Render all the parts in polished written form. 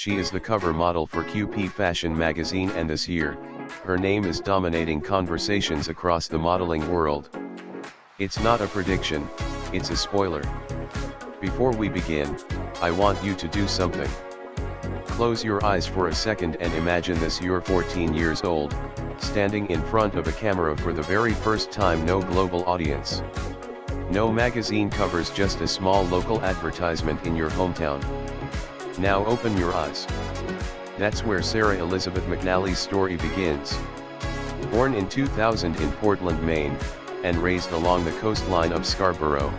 She is the cover model for QP Fashion magazine, and this year, her name is dominating conversations across the modeling world. It's not a prediction, it's a spoiler. Before we begin, I want you to do something. Close your eyes for a second and imagine this: you're 14 years old, standing in front of a camera for the very first time. No global audience. No magazine covers, just a small local advertisement in your hometown. Now open your eyes. That's where Sara Elizabeth McNally's story begins. Born in 2000 in Portland, Maine, and raised along the coastline of Scarborough,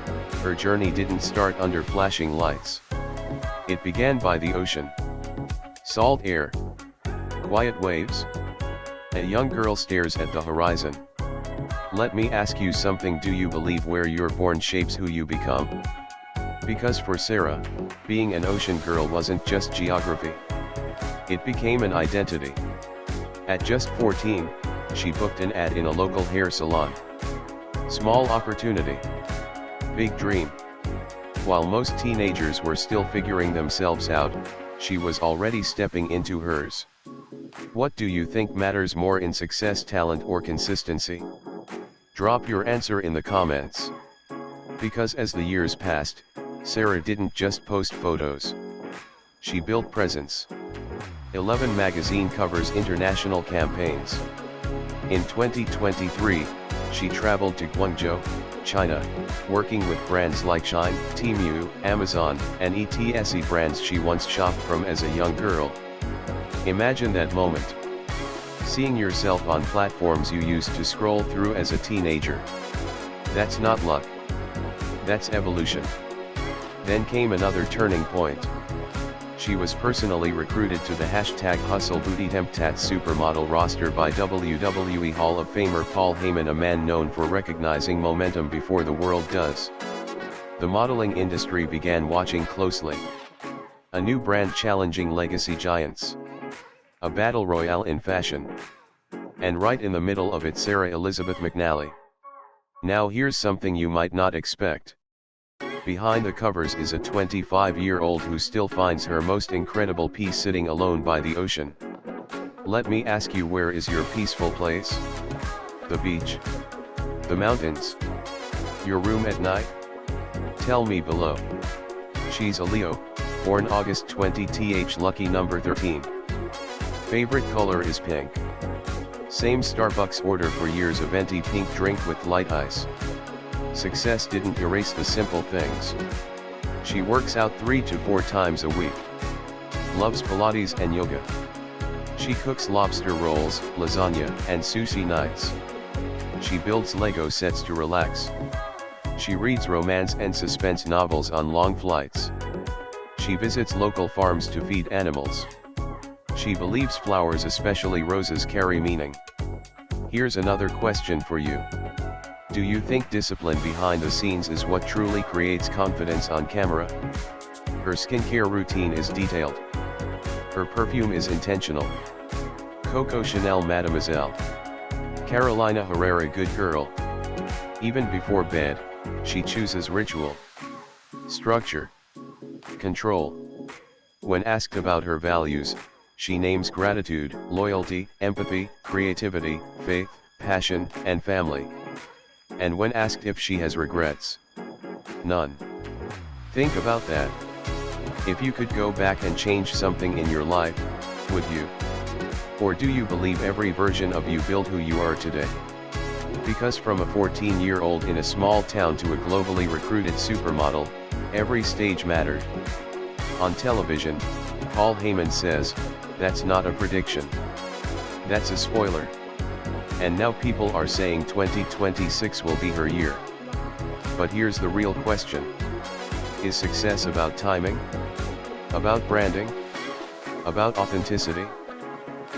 her journey didn't start under flashing lights. It began by the ocean. Salt air. Quiet waves. A young girl stares at the horizon. Let me ask you something: do you believe where you're born shapes who you become? Because for Sara, being an ocean girl wasn't just geography. It became an identity. At just 14, she booked an ad in a local hair salon. Small opportunity. Big dream. While most teenagers were still figuring themselves out, she was already stepping into hers. What do you think matters more in success, talent or consistency? Drop your answer in the comments. Because as the years passed, Sara didn't just post photos. She built presence. 11 magazine covers, international campaigns. In 2023, she traveled to Guangzhou, China, working with brands like Shine, Temu, Amazon, and etc. brands she once shopped from as a young girl. Imagine that moment. Seeing yourself on platforms you used to scroll through as a teenager. That's not luck. That's evolution. Then came another turning point. She was personally recruited to the #HustleBootyTemptat supermodel roster by WWE Hall of Famer Paul Heyman, a man known for recognizing momentum before the world does. The modeling industry began watching closely. A new brand challenging legacy giants. A battle royale in fashion. And right in the middle of it, Sara Elizabeth McNally. Now here's something you might not expect. Behind the covers is a 25-year-old who still finds her most incredible peace sitting alone by the ocean. Let me ask you, where is your peaceful place? The beach? The mountains? Your room at night? Tell me below. She's a Leo, born August 20th, lucky number 13. Favorite color is pink. Same Starbucks order for years, a venti pink drink with light ice. Success didn't erase the simple things. She works out 3 to 4 times a week. Loves Pilates and yoga. She cooks lobster rolls, lasagna, and sushi nights. She builds Lego sets to relax. She reads romance and suspense novels on long flights. She visits local farms to feed animals. She believes flowers, especially roses, carry meaning. Here's another question for you. Do you think discipline behind the scenes is what truly creates confidence on camera? Her skincare routine is detailed. Her perfume is intentional. Coco Chanel Mademoiselle. Carolina Herrera good girl. Even before bed, she chooses ritual, structure, control. When asked about her values, she names gratitude, loyalty, empathy, creativity, faith, passion, and family. And when asked if she has regrets, none. Think about that. If you could go back and change something in your life, would you? Or do you believe every version of you built who you are today? Because from a 14-year-old in a small town to a globally recruited supermodel, every stage mattered. On television, Paul Heyman says, that's not a prediction. That's a spoiler. And now people are saying 2026 will be her year. But here's the real question. Is success about timing? About branding? About authenticity?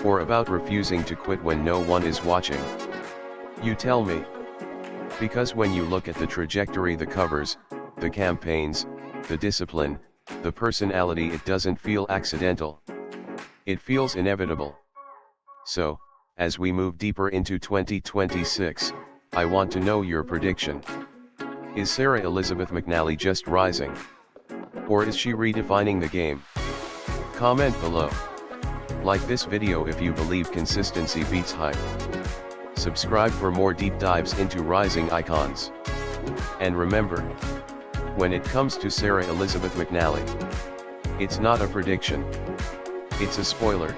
Or about refusing to quit when no one is watching? You tell me. Because when you look at the trajectory, the covers, the campaigns, the discipline, the personality, it doesn't feel accidental. It feels inevitable. So, as we move deeper into 2026, I want to know your prediction. Is Sara Elizabeth McNally just rising? Or is she redefining the game? Comment below. Like this video if you believe consistency beats hype. Subscribe for more deep dives into rising icons. And remember, when it comes to Sara Elizabeth McNally, it's not a prediction. It's a spoiler.